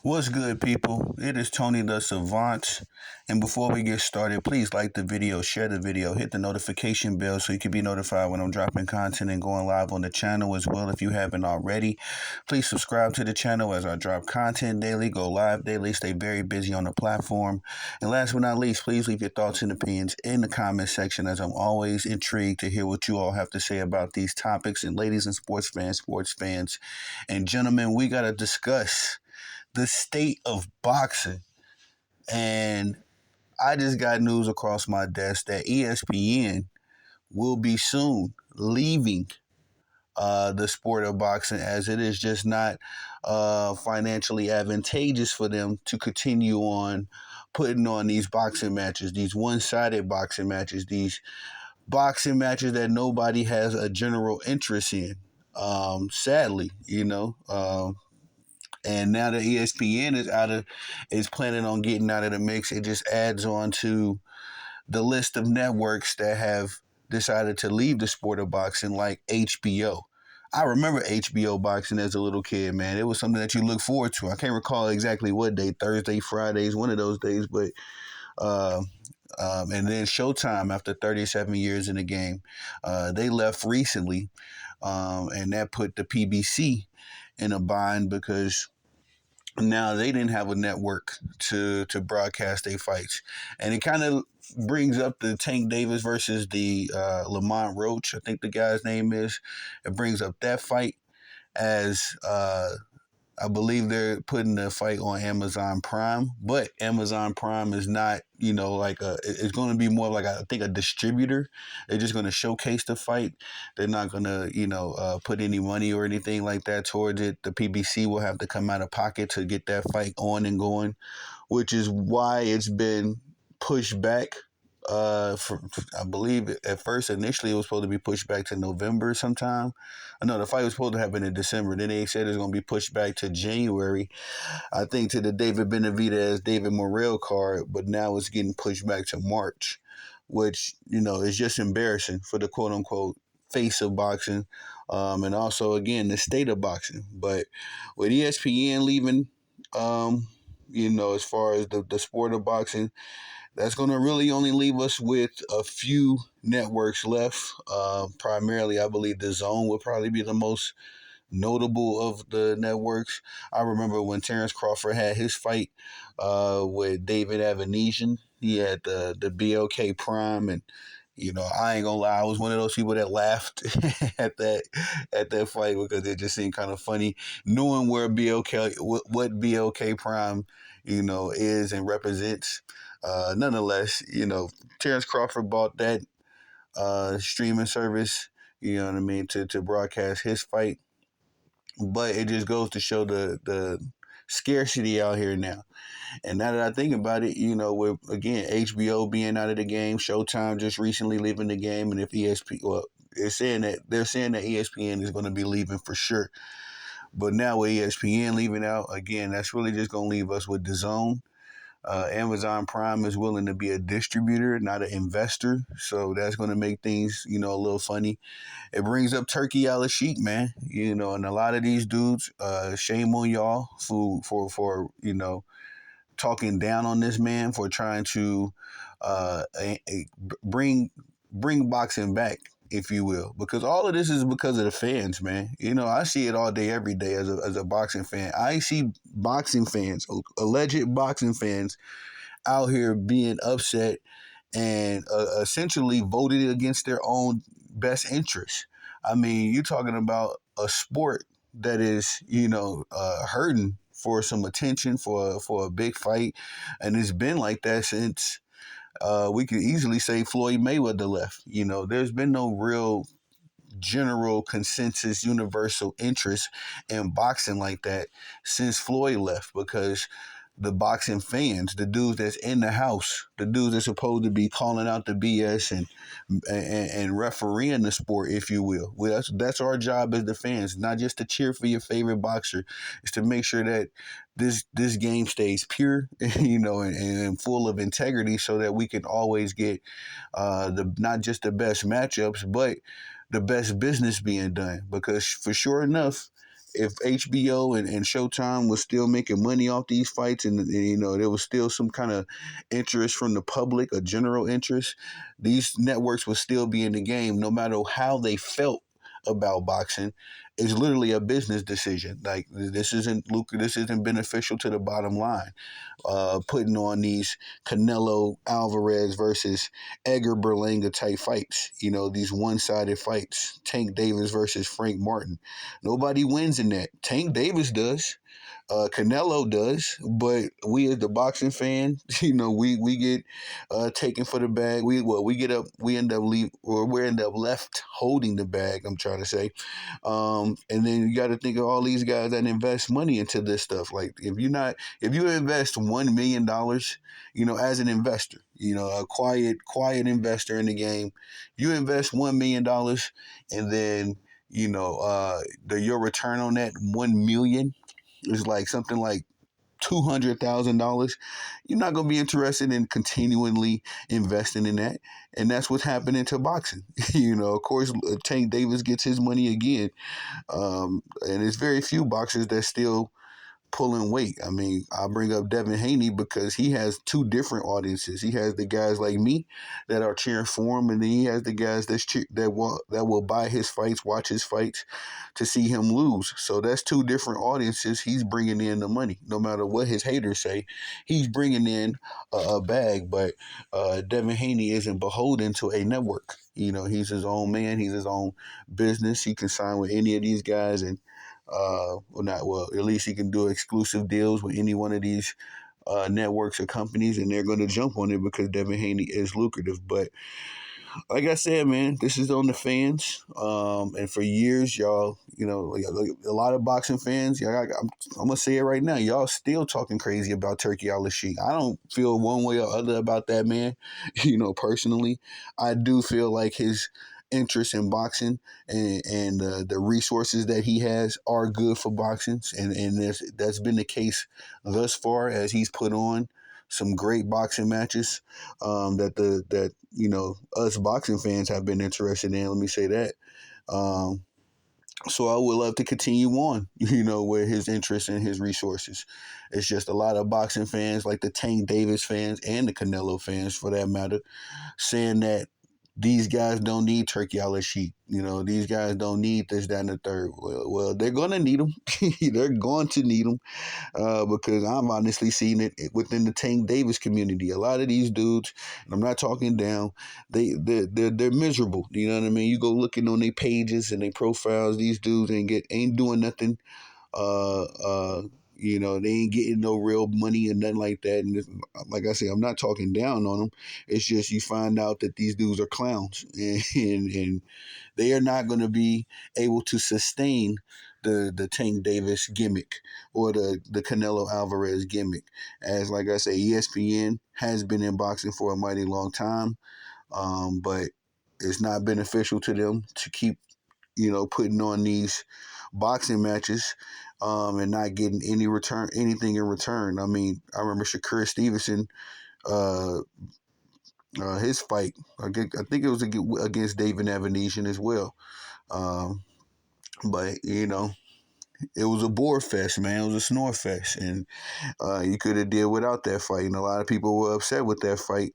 What's good, people? It is Tony the Savant. And before we get started, please like the video, share the video, hit the notification bell so you can be notified when I'm dropping content and going live on the channel as well. If you haven't already, please subscribe to the channel as I drop content daily, go live daily, stay very busy on the platform. And last but not least, please leave your thoughts and opinions in the comment section as I'm always intrigued to hear what you all have to say about these topics. And ladies and sports fans, and gentlemen, we got to discuss the state of boxing. And I just got news across my desk that ESPN will be soon leaving the sport of boxing, as it is just not financially advantageous for them to continue on putting on these boxing matches, these one-sided boxing matches, these boxing matches that nobody has a general interest in. Sadly, and now that ESPN is planning on getting out of the mix, it just adds on to the list of networks that have decided to leave the sport of boxing, like HBO. I remember HBO boxing as a little kid, man. It was something that you look forward to. I can't recall exactly what day, Thursday, Fridays, one of those days, but uh, and then Showtime, after 37 years in the game, they left recently, and that put the PBC in a bind because now they didn't have a network to broadcast their fights, and it kind of brings up the Tank Davis versus the Lamont Roach, I think the guy's name is. It brings up that fight as I believe they're putting the fight on Amazon Prime, but Amazon Prime is not, like it's going to be more like I think a distributor. They're just going to showcase the fight. They're not going to, put any money or anything like that towards it. The PBC will have to come out of pocket to get that fight on and going, which is why it's been pushed back. I believe at first initially it was supposed to be pushed back to November sometime. No, the fight was supposed to happen in December. Then they said it's going to be pushed back to January. I think to the David Benavidez, David Morrell card, but now it's getting pushed back to March, which is just embarrassing for the quote unquote face of boxing, and also again the state of boxing. But with ESPN leaving, as far as the sport of boxing, that's going to really only leave us with a few networks left. Primarily, I believe the Zone would probably be the most notable of the networks. I remember when Terrence Crawford had his fight with David Avanesian. He had the BLK Prime, and I ain't gonna lie, I was one of those people that laughed at that fight because it just seemed kind of funny, knowing where BLK what BLK Prime is and represents. Nonetheless, Terrence Crawford bought that streaming service. You know what I mean, to broadcast his fight, but it just goes to show the scarcity out here now. And now that I think about it, with again HBO being out of the game, Showtime just recently leaving the game, and if they're saying that ESPN is going to be leaving for sure. But now with ESPN leaving out again, that's really just going to leave us with the Zone. Amazon Prime is willing to be a distributor, not an investor, so that's going to make things a little funny. It brings up Turkey Al Sheik, man. And a lot of these dudes, shame on y'all for talking down on this man for trying to bring boxing back, if you will, because all of this is because of the fans, man. I see it all day, every day as a boxing fan. I see boxing fans, alleged boxing fans, out here being upset and essentially voted against their own best interests. I mean, you're talking about a sport that is, hurting for some attention for a big fight, and it's been like that since we could easily say Floyd Mayweather left. There's been no real general consensus universal interest in boxing like that since Floyd left, because the boxing fans, the dudes that's in the house, the dudes that's supposed to be calling out the BS and refereeing the sport, if you will. Well, that's our job as the fans, not just to cheer for your favorite boxer, is to make sure that this game stays pure, and full of integrity, so that we can always get the not just the best matchups, but the best business being done. Because for sure enough, if HBO and Showtime was still making money off these fights, and there was still some kind of interest from the public, a general interest, these networks would still be in the game, no matter how they felt about boxing. Is literally a business decision. Like, this isn't lucrative. This isn't beneficial to the bottom line. Putting on these Canelo Alvarez versus Edgar Berlanga type fights. These one-sided fights. Tank Davis versus Frank Martin. Nobody wins in that. Tank Davis does. Canelo does, but we as the boxing fan, we get taken for the bag. We end up left holding the bag. I'm trying to say, and then you got to think of all these guys that invest money into this stuff. Like, if you invest $1 million, as an investor, a quiet investor in the game, you invest $1 million, and then your return on that 1 million is like something like $200,000. You're not going to be interested in continually investing in that, and that's what's happening to boxing. Of course, Tank Davis gets his money again, and there's very few boxers that still pulling weight. I mean, I bring up Devin Haney because he has two different audiences. He has the guys like me that are cheering for him, and then he has the guys that will buy his fights, watch his fights to see him lose. So that's two different audiences. He's bringing in the money, no matter what his haters say. He's bringing in a bag, but Devin Haney isn't beholden to a network. He's his own man. He's his own business. He can sign with any of these guys, and at least he can do exclusive deals with any one of these networks or companies, and they're going to jump on it because Devin Haney is lucrative. But like I said, man, this is on the fans. And for years, y'all, a lot of boxing fans, I'm going to say it right now, y'all still talking crazy about Turkey Al Sheikh. I don't feel one way or other about that man, personally. I do feel like his interest in boxing and the resources that he has are good for boxing, and that's been the case thus far, as he's put on some great boxing matches that us boxing fans have been interested in. Let me say that. Um, so I would love to continue on, with his interest and his resources. It's just a lot of boxing fans, like the Tank Davis fans and the Canelo fans, for that matter, saying that these guys don't need Turkey Al Sheikh. These guys don't need this, that, and the third. Well, they're going to need them. They're going to need them because I'm honestly seeing it within the Tank Davis community. A lot of these dudes, and I'm not talking down, they're miserable. You know what I mean? You go looking on their pages and their profiles. These dudes ain't doing nothing. Uh, uh, they ain't getting no real money and nothing like that. And like I say, I'm not talking down on them. It's just you find out that these dudes are clowns, and they are not going to be able to sustain the Tank Davis gimmick or the Canelo Alvarez gimmick. As like I say, ESPN has been in boxing for a mighty long time, but it's not beneficial to them to keep putting on these boxing matches and not getting anything in return. I mean, I remember Shakur Stevenson, uh, his fight. I think it was against David Evanesian as well. Um, but it was a bore fest, man. It was a snore fest, and you could have did without that fight. And a lot of people were upset with that fight.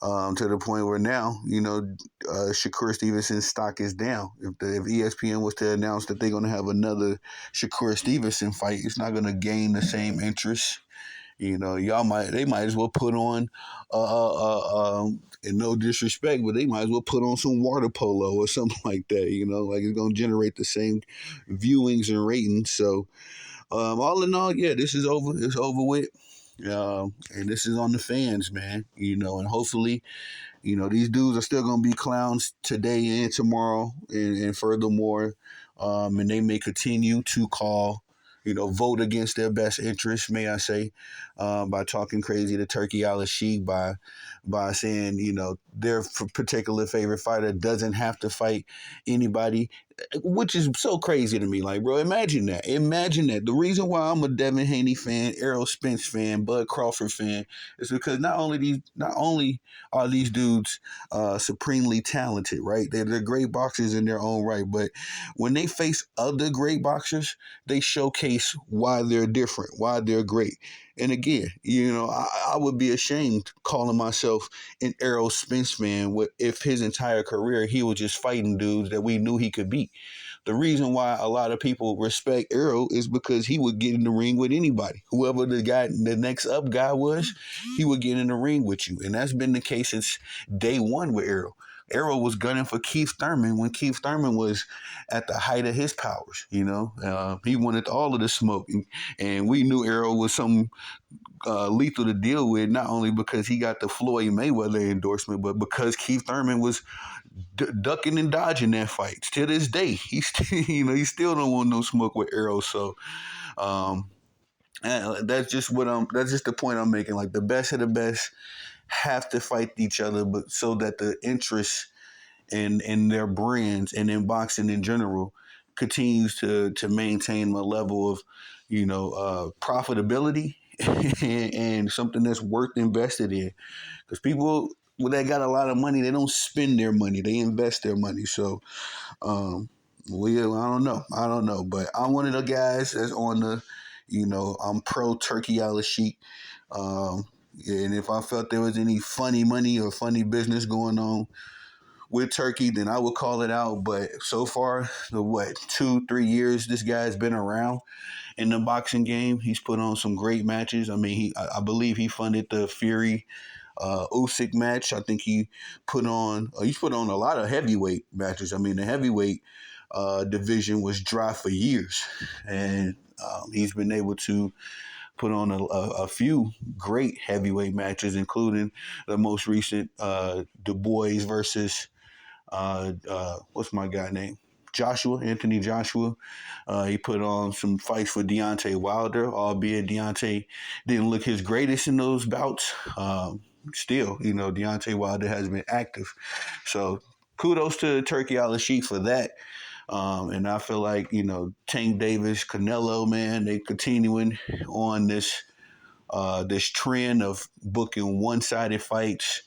To the point where now, Shakur Stevenson's stock is down. If ESPN was to announce that they're going to have another Shakur Stevenson fight, it's not going to gain the same interest. They might as well put on, and no disrespect, but they might as well put on some water polo or something like that. Like it's going to generate the same viewings and ratings. So, all in all, yeah, this is over. It's over with. And this is on the fans, man. And hopefully, these dudes are still going to be clowns today and tomorrow, and furthermore, and they may continue to vote against their best interests, may I say, by talking crazy to Turkey Al Sheikh, by saying, their particular favorite fighter doesn't have to fight anybody. which is so crazy to me. Like, bro, imagine that. Imagine that. The reason why I'm a Devin Haney fan, Errol Spence fan, Bud Crawford fan is because not only are these dudes supremely talented, right? They're great boxers in their own right, but when they face other great boxers, they showcase why they're different, why they're great. And again, I would be ashamed calling myself an Errol Spence fan if his entire career he was just fighting dudes that we knew he could beat. The reason why a lot of people respect Errol is because he would get in the ring with anybody. Whoever the next up guy was, he would get in the ring with you. And that's been the case since day one with Errol. Errol was gunning for Keith Thurman when Keith Thurman was at the height of his powers. He wanted all of the smoke, and we knew Errol was some lethal to deal with, not only because he got the Floyd Mayweather endorsement, but because Keith Thurman was ducking and dodging that fight. To this day, he still, he still don't want no smoke with Errol. So, um, and that's just that's just the point I'm making. Like the best of the best have to fight each other, but so that the interest in their brands and in boxing in general continues to maintain a level of profitability and something that's worth invested in. Because people, when they got a lot of money, they don't spend their money; they invest their money. So, um, I don't know, but I'm one of the guys that's on the, I'm pro Turkey Al Sheik. Um, and if I felt there was any funny money or funny business going on with Turkey, then I would call it out. But so far, the 2-3 years this guy's been around in the boxing game, he's put on some great matches. I mean, I believe he funded the Fury Usyk match. I think he's put on a lot of heavyweight matches. I mean, the heavyweight division was dry for years, and he's been able to put on a few great heavyweight matches, including the most recent Du Bois versus what's my guy name? Anthony Joshua. He put on some fights for Deontay Wilder, albeit Deontay didn't look his greatest in those bouts. Still, Deontay Wilder has been active. So kudos to Turkey Al Sheik for that. And I feel like, Tank Davis, Canelo, man, they continuing on this trend of booking one-sided fights.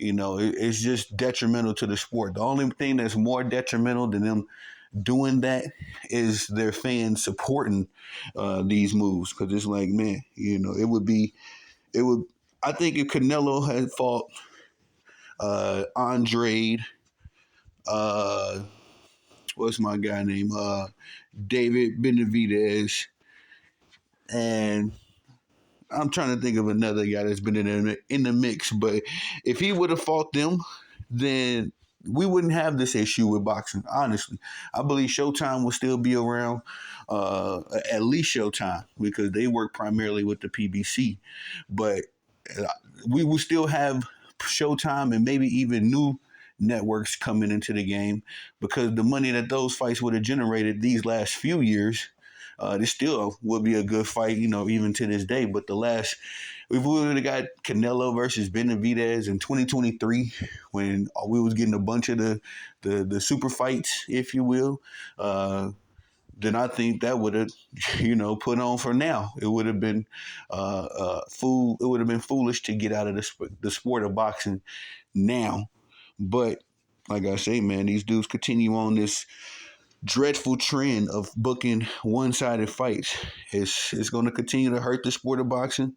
It's just detrimental to the sport. The only thing that's more detrimental than them doing that is their fans supporting these moves. Because it's like, man, it would. I think if Canelo had fought Andre, uh, what's my guy name? David Benavidez, and I'm trying to think of another guy that's been in the mix, but if he would have fought them, then we wouldn't have this issue with boxing. Honestly, I believe Showtime will still be around, at least Showtime, because they work primarily with the PBC. But we will still have Showtime and maybe even new networks coming into the game, because the money that those fights would have generated these last few years, this still would be a good fight, even to this day. But if we would have got Canelo versus Benavidez in 2023, when we was getting a bunch of the super fights, if you will, then I think that would have, put on for now. It would have been It would have been foolish to get out of the sport of boxing now. But like I say, man, these dudes continue on this dreadful trend of booking one-sided fights. It's going to continue to hurt the sport of boxing.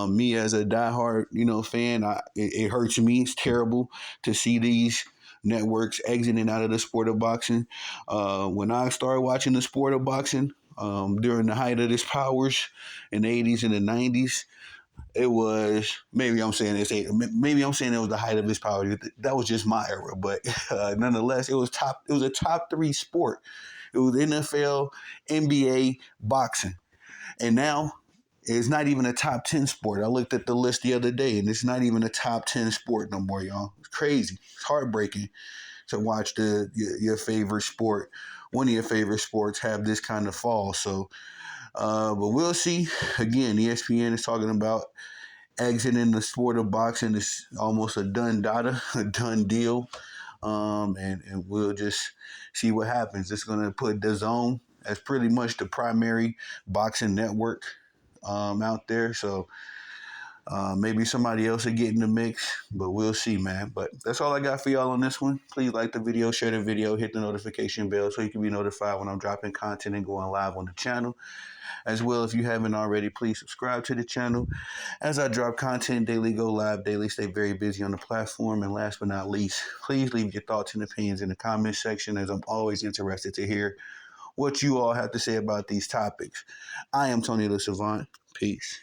Me as a diehard, fan, it hurts me. It's terrible to see these networks exiting out of the sport of boxing. When I started watching the sport of boxing during the height of its powers in the 80s and the 90s, it was, maybe I'm saying it was the height of his power. That was just my era, but nonetheless, it was a top three sport. It was NFL, NBA, boxing, and now it's not even a top 10 sport. I looked at the list the other day, and it's not even a top 10 sport no more, y'all. It's crazy. It's heartbreaking to watch your favorite sport, one of your favorite sports, have this kind of fall. So, but we'll see. Again, ESPN is talking about exiting the sport of boxing. Is almost a done data, a done deal. and we'll just see what happens. It's going to put DAZN as pretty much the primary boxing network out there. So maybe somebody else will get in the mix, but we'll see, man. But that's all I got for y'all on this one. Please like the video, share the video, hit the notification bell so you can be notified when I'm dropping content and going live on the channel. As well, if you haven't already, please subscribe to the channel. As I drop content daily, go live daily, stay very busy on the platform. And last but not least, please leave your thoughts and opinions in the comment section, as I'm always interested to hear what you all have to say about these topics. I am Tony the Savant. Peace.